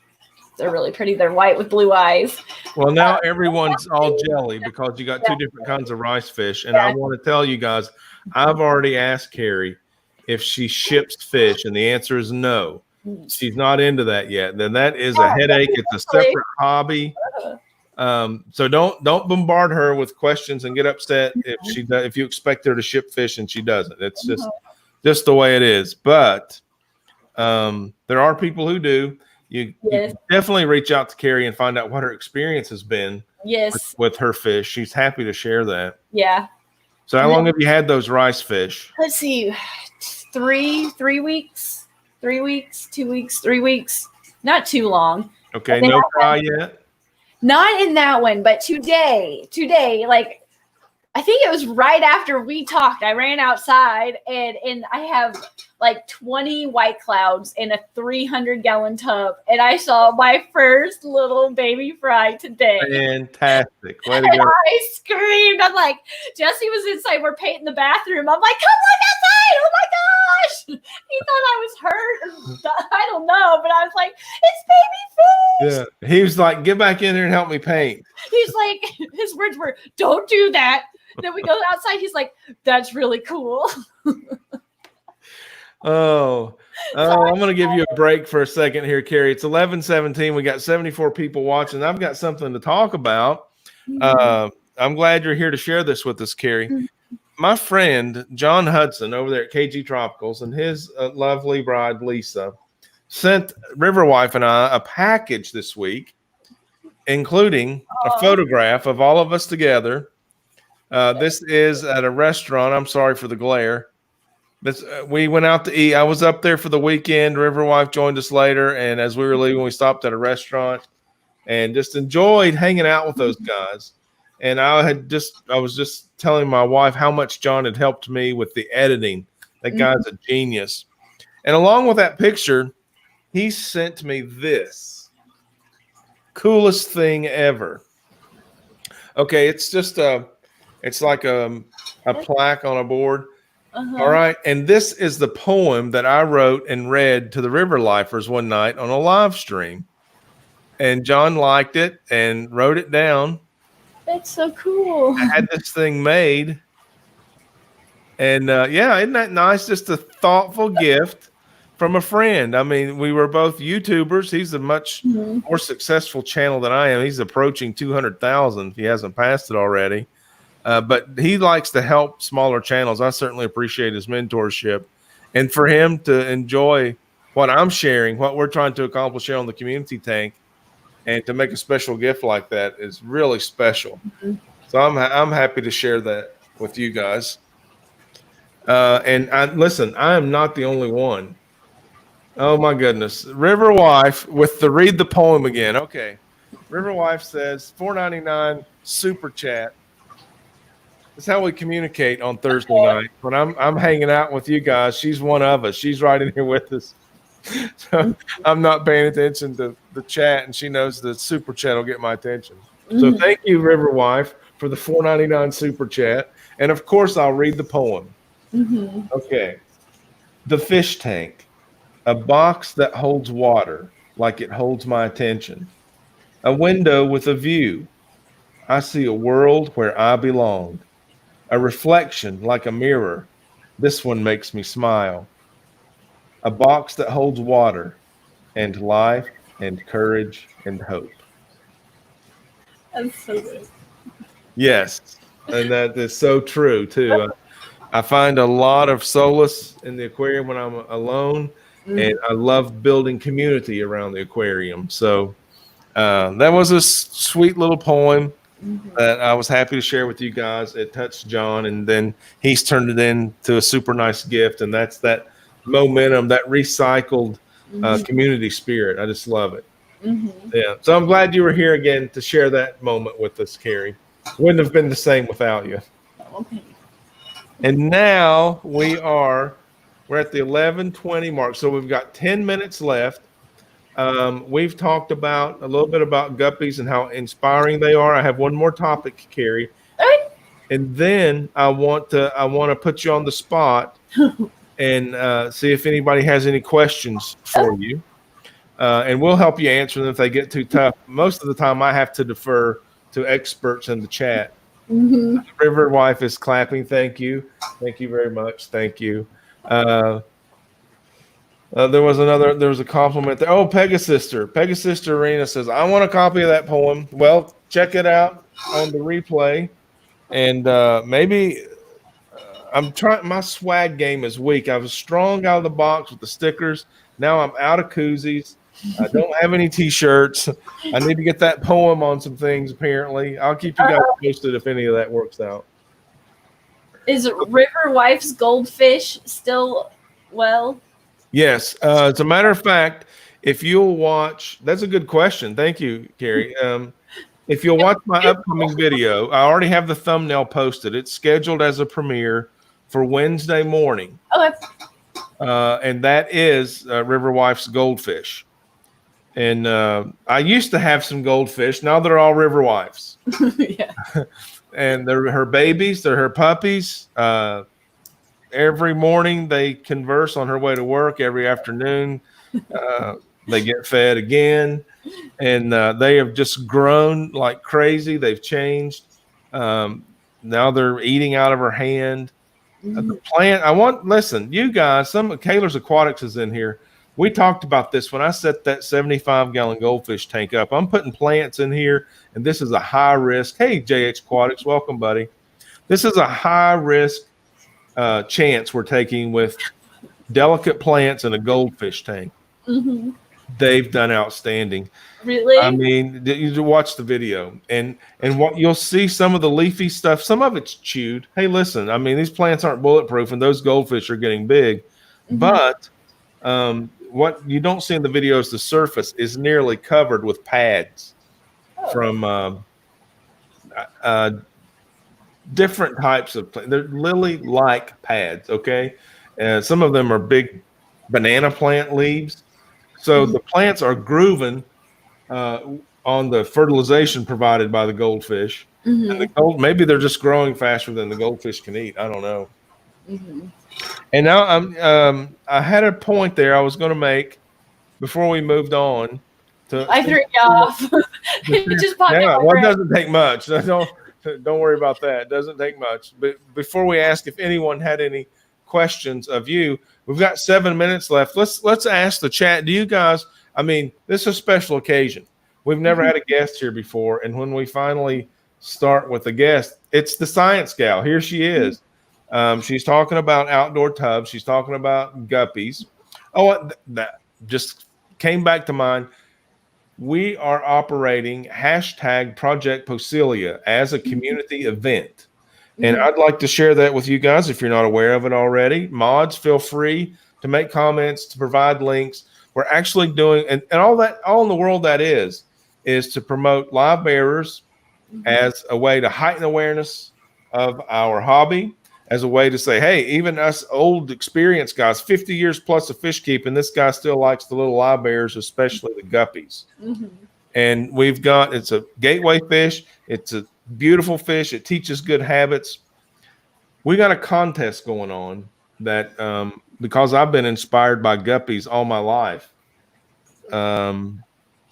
really pretty. They're white with blue eyes. Well, now everyone's all jelly because you got 2 different kinds of rice fish. And I want to tell you guys, I've already asked Carrie if she ships fish, and the answer is no. She's not into that yet. Then that is a headache. It's a separate hobby. So don't bombard her with questions and get upset if you expect her to ship fish and she doesn't. It's just the way it is. But there are people who do. You definitely reach out to Carrie and find out what her experience has been with her fish. She's happy to share that. Yeah. So how long have you had those rice fish? Let's see, 3 weeks, 3 weeks, 2 weeks, 3 weeks. Not too long. Okay, no fry yet? Not in that one, but today, like I think it was right after we talked, I ran outside and I have like 20 white clouds in a 300-gallon tub, and I saw my first little baby fry today. Fantastic. Way to and go. I screamed. I'm like, Jesse was inside. We're painting the bathroom. I'm like, come look outside. Oh my gosh. He thought I was hurt. I don't know, but I was like, it's baby fish. Yeah. He was like, get back in there and help me paint. He's like, his words were, don't do that. Then we go outside. He's like, that's really cool. I'm going to give you a break for a second here, Carrie. It's 11:17. We got 74 people watching. I've got something to talk about. I'm glad you're here to share this with us, Carrie. My friend, John Hudson, over there at KG Tropicals, and his lovely bride, Lisa, sent Riverwife and I a package this week, including a photograph of all of us together. This is at a restaurant. I'm sorry for the glare. We went out to eat. I was up there for the weekend. Riverwife joined us later, and as we were leaving, we stopped at a restaurant and just enjoyed hanging out with those guys. And I was just telling my wife how much John had helped me with the editing. That guy's a genius. And along with that picture, he sent me this coolest thing ever. Okay, it's just it's like a plaque on a board. All right. And this is the poem that I wrote and read to the River Lifers one night on a live stream. And John liked it and wrote it down. That's so cool. I had this thing made. And isn't that nice? Just a thoughtful gift from a friend. I mean, we were both YouTubers. He's a much more successful channel than I am. He's approaching 200,000 if he hasn't passed it already. But he likes to help smaller channels. I certainly appreciate his mentorship. And for him to enjoy what I'm sharing, what we're trying to accomplish here on the Community Tank, and to make a special gift like that is really special. So I'm happy to share that with you guys. And listen, I am not the only one. Oh, my goodness. Riverwife with the read the poem again. Okay. Riverwife says, $4.99 super chat. That's how we communicate on Thursday night. When I'm hanging out with you guys, she's one of us. She's right in here with us. So I'm not paying attention to the chat, and she knows the super chat will get my attention. So thank you, Riverwife, for the $4.99 super chat. And of course, I'll read the poem. Okay. The fish tank, a box that holds water like it holds my attention. A window with a view. I see a world where I belong. A reflection like a mirror. This one makes me smile. A box that holds water and life and courage and hope. That's so good. Yes, and that is so true too. I find a lot of solace in the aquarium when I'm alone, and I love building community around the aquarium. So that was a sweet little poem that I was happy to share with you guys. It touched John, and then he's turned it into a super nice gift, and that's that momentum, that recycled community spirit. I just love it. Yeah. So I'm glad you were here again to share that moment with us, Carrie. Wouldn't have been the same without you. Okay. And now we're at the 11:20 mark. So we've got 10 minutes left. We've talked about a little bit about guppies and how inspiring they are. I have one more topic, Carrie. Okay. And then I want to put you on the spot and see if anybody has any questions for you. And we'll help you answer them if they get too tough. Most of the time I have to defer to experts in the chat. River Wife is clapping. Thank you. Thank you very much. Thank you. There was a compliment there. Oh, Pegasus Arena says, I want a copy of that poem. Well, check it out on the replay. And maybe I'm trying, my swag game is weak. I was strong out of the box with the stickers. Now I'm out of koozies. I don't have any t-shirts. I need to get that poem on some things, apparently. I'll keep you guys posted if any of that works out. Is River Wife's goldfish still well? Yes. As a matter of fact, if you'll watch, that's a good question. Thank you, Carrie. If you'll watch my upcoming video, I already have the thumbnail posted. It's scheduled as a premiere for Wednesday morning. Okay. And that is River Wife's goldfish. And I used to have some goldfish. Now they're all River Wives. Yeah. And they're her babies. They're her puppies. Every morning they converse on her way to work. Every afternoon they get fed again. And they have just grown like crazy. They've changed. Now they're eating out of her hand. The plant, listen, you guys, some of Kaler's Aquatics is in here. We talked about this when I set that 75-gallon goldfish tank up. I'm putting plants in here, and this is a high risk. Hey, JH Aquatics, welcome, buddy. This is a high risk chance we're taking with delicate plants in a goldfish tank. They've done outstanding. Really? I mean, you watch the video, and what you'll see, some of the leafy stuff, some of it's chewed. Hey, listen, I mean, these plants aren't bulletproof, and those goldfish are getting big. But what you don't see in the video is the surface is nearly covered with pads from different types of plants. They're lily-like pads, okay? Some of them are big banana plant leaves. So the plants are grooving on the fertilization provided by the goldfish. And maybe they're just growing faster than the goldfish can eat. I don't know. And now I had a point there I was going to make before we moved on. I threw you off. It just popped yeah, up. well, it doesn't take much. Don't worry about that. It doesn't take much. But before we ask if anyone had any questions of you, we've got 7 minutes left. Let's ask the chat. Do you guys? I mean, this is a special occasion. We've never had a guest here before, and when we finally start with a guest, it's the Science Gal. Here she is. She's talking about outdoor tubs. She's talking about guppies. Oh, that just came back to mind. We are operating hashtag Project Posilia as a community event. And I'd like to share that with you guys if you're not aware of it already. Mods, feel free to make comments, to provide links. We're actually doing, and all in the world that is to promote live bearers as a way to heighten awareness of our hobby, as a way to say, hey, even us old experienced guys, 50 years plus of fish keeping, this guy still likes the little live bearers, especially the guppies. And we've got, it's a gateway fish. It's a beautiful fish. It teaches good habits. We got a contest going on that, because I've been inspired by guppies all my life, to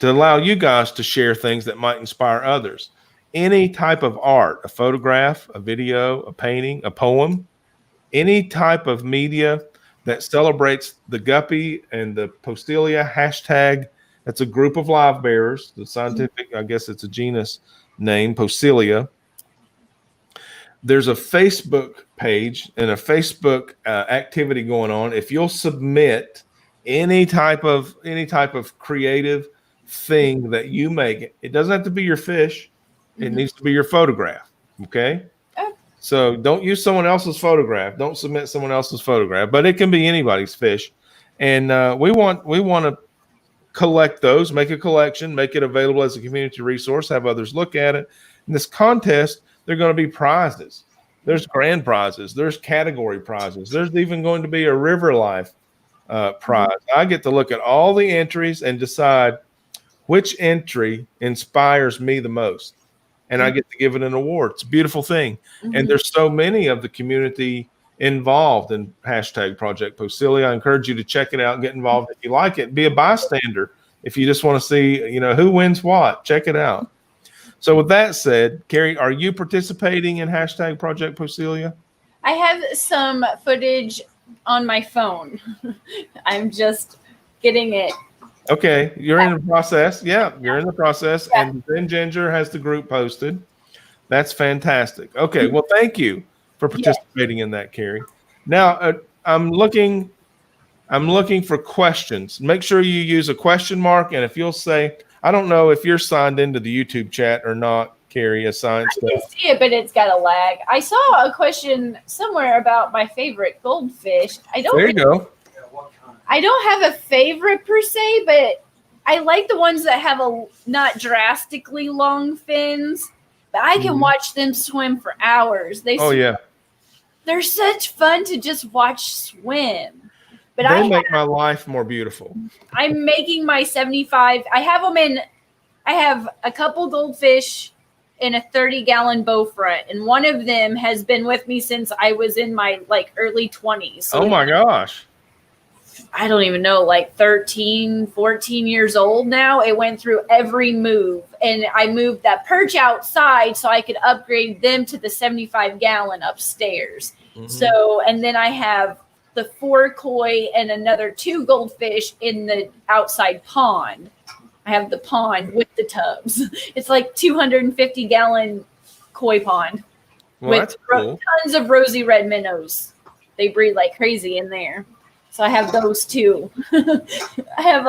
allow you guys to share things that might inspire others. Any type of art, a photograph, a video, a painting, a poem, any type of media that celebrates the guppy and the Posilia hashtag. That's a group of live bearers. The scientific, I guess it's a genus name, Posilia. There's a Facebook page and a Facebook activity going on. If you'll submit any type of creative thing that you make, it doesn't have to be your fish. It needs to be your photograph. Okay. So don't use someone else's photograph. Don't submit someone else's photograph, but it can be anybody's fish. And we want to collect those, make a collection, make it available as a community resource, have others look at it. In this contest, there are going to be prizes. There's grand prizes. There's category prizes. There's even going to be a river life prize. I get to look at all the entries and decide which entry inspires me the most. And I get to give it an award. It's a beautiful thing. And there's so many of the community involved in hashtag Project Posilia. I encourage you to check it out and get involved if you like it. Be a bystander if you just want to see, who wins what. Check it out. So with that said, Carrie, are you participating in hashtag Project Posilia? I have some footage on my phone. I'm just getting it. Okay, you're in the process. Yeah, you're in the process. Yeah. And then Ginger has the group posted. That's fantastic. Okay, well, thank you for participating in that, Carrie. Now, I'm looking for questions. Make sure you use a question mark, and if you'll say, I don't know if you're signed into the YouTube chat or not, Carrie, a science. I can see it, but it's got a lag. I saw a question somewhere about my favorite goldfish. There you go. I don't have a favorite per se, but I like the ones that have not drastically long fins, but I can watch them swim for hours. They're such fun to just watch swim. But they make my life more beautiful. I'm making my 75. I have a couple goldfish in a 30-gallon bow front, and one of them has been with me since I was in my early 20s. So oh my gosh. I don't even know, 13, 14 years old now. It went through every move, and I moved that perch outside so I could upgrade them to the 75-gallon upstairs. So, and then I have the 4 koi and another 2 goldfish in the outside pond. I have the pond with the tubs. It's 250-gallon koi pond with tons of rosy red minnows. They breed like crazy in there. So I have those too. I have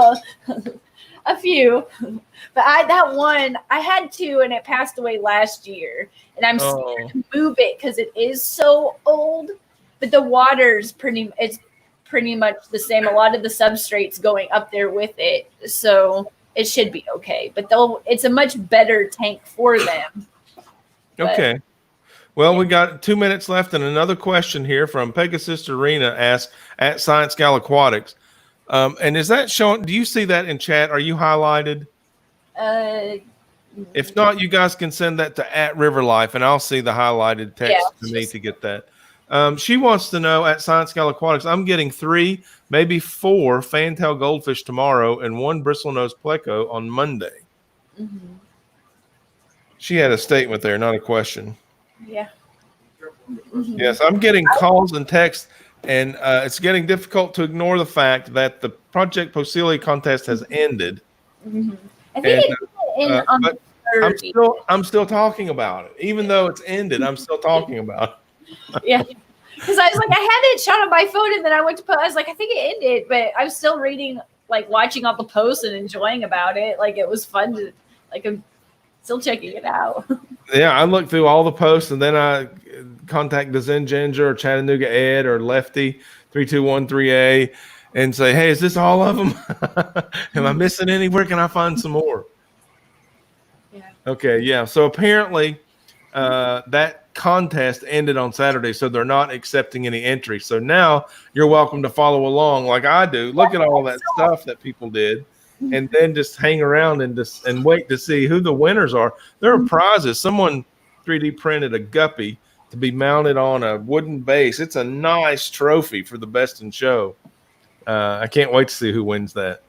a few, but that one I had 2 and it passed away last year, and I'm scared to move it because it is so old. But the water's pretty much the same. A lot of the substrate's going up there with it, so it should be okay. But it's a much better tank for them. Okay. Well, we got 2 minutes left, and another question here from Pegasus Arena asks at ScienceGal Aquatics. And is that showing? Do you see that in chat? Are you highlighted? If not, you guys can send that to @RiverLife, and I'll see the highlighted text to me to get that. She wants to know at ScienceGal Aquatics, I'm getting 3, maybe 4 fantail goldfish tomorrow and 1 bristlenose pleco on Monday. She had a statement there, not a question. Yeah. Yes, I'm getting calls and texts, and it's getting difficult to ignore the fact that the Project Posilia contest has ended. I think it's on but I'm still talking about it, even though it's ended. I'm still talking about it. Yeah, because I was I had it shot on my phone, and then I went to post. I was I think it ended, but I was still reading, watching all the posts and enjoying about it. It was fun to, I'm still checking it out. Yeah, I looked through all the posts, and then I contact the Zen Ginger or Chattanooga Ed or Lefty 3213A and say, hey, is this all of them? Am I missing any? Where can I find some more? Yeah. Okay, yeah. So apparently that contest ended on Saturday, so they're not accepting any entries. So now you're welcome to follow along like I do. Look at all that stuff that people did, and then just hang around and wait to see who the winners are. There are prizes. Someone 3D printed a guppy to be mounted on a wooden base. It's a nice trophy for the best in show. I can't wait to see who wins that.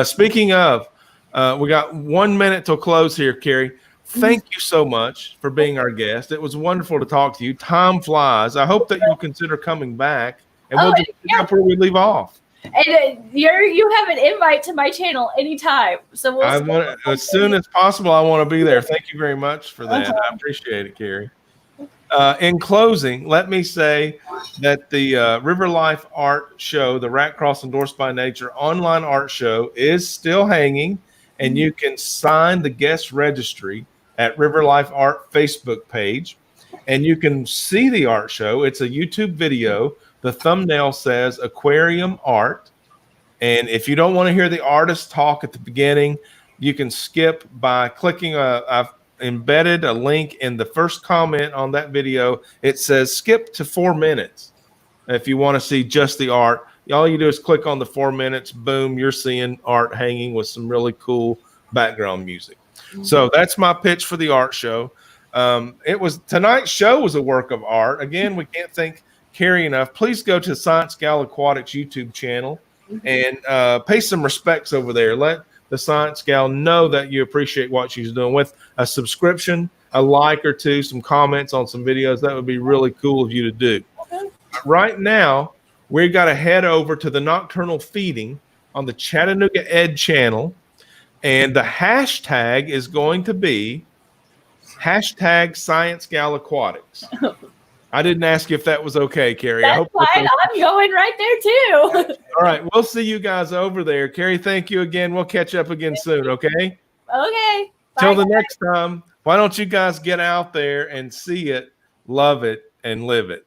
Speaking of, we got 1 minute till close here, Carrie. Thank you so much for being our guest. It was wonderful to talk to you. Time flies. I hope that you'll consider coming back, and we'll just pick up where we leave off. And you have an invite to my channel anytime. So I want as soon as possible. I want to be there. Thank you very much for that. I appreciate it, Carrie. In closing, let me say that the River Life Art Show, the Rat Cross Endorsed by Nature online art show, is still hanging, and you can sign the guest registry at River Life Art Facebook page, and you can see the art show. It's a YouTube video. The thumbnail says Aquarium Art, and if you don't want to hear the artist talk at the beginning, you can skip by clicking I've embedded a link in the first comment on that video. It says skip to 4 minutes. If you want to see just the art, all you do is click on the 4 minutes. Boom, you're seeing art hanging with some really cool background music. So that's my pitch for the art show. Tonight's show was a work of art. Again, we can't thank Carrie enough. Please go to ScienceGal Aquatics YouTube channel and pay some respects over there. Let the Science Gal know that you appreciate what she's doing with a subscription, a like or two, some comments on some videos. That would be really cool of you to do. Okay. Right now, we've got to head over to the Nocturnal Feeding on the Chattanooga Ed channel, and the hashtag is going to be hashtag ScienceGal Aquatics. I didn't ask you if that was okay, Carrie. That's fine. I'm going right there too. All right. We'll see you guys over there. Carrie, thank you again. We'll catch up again soon, okay? Okay. Till the next time, why don't you guys get out there and see it, love it, and live it?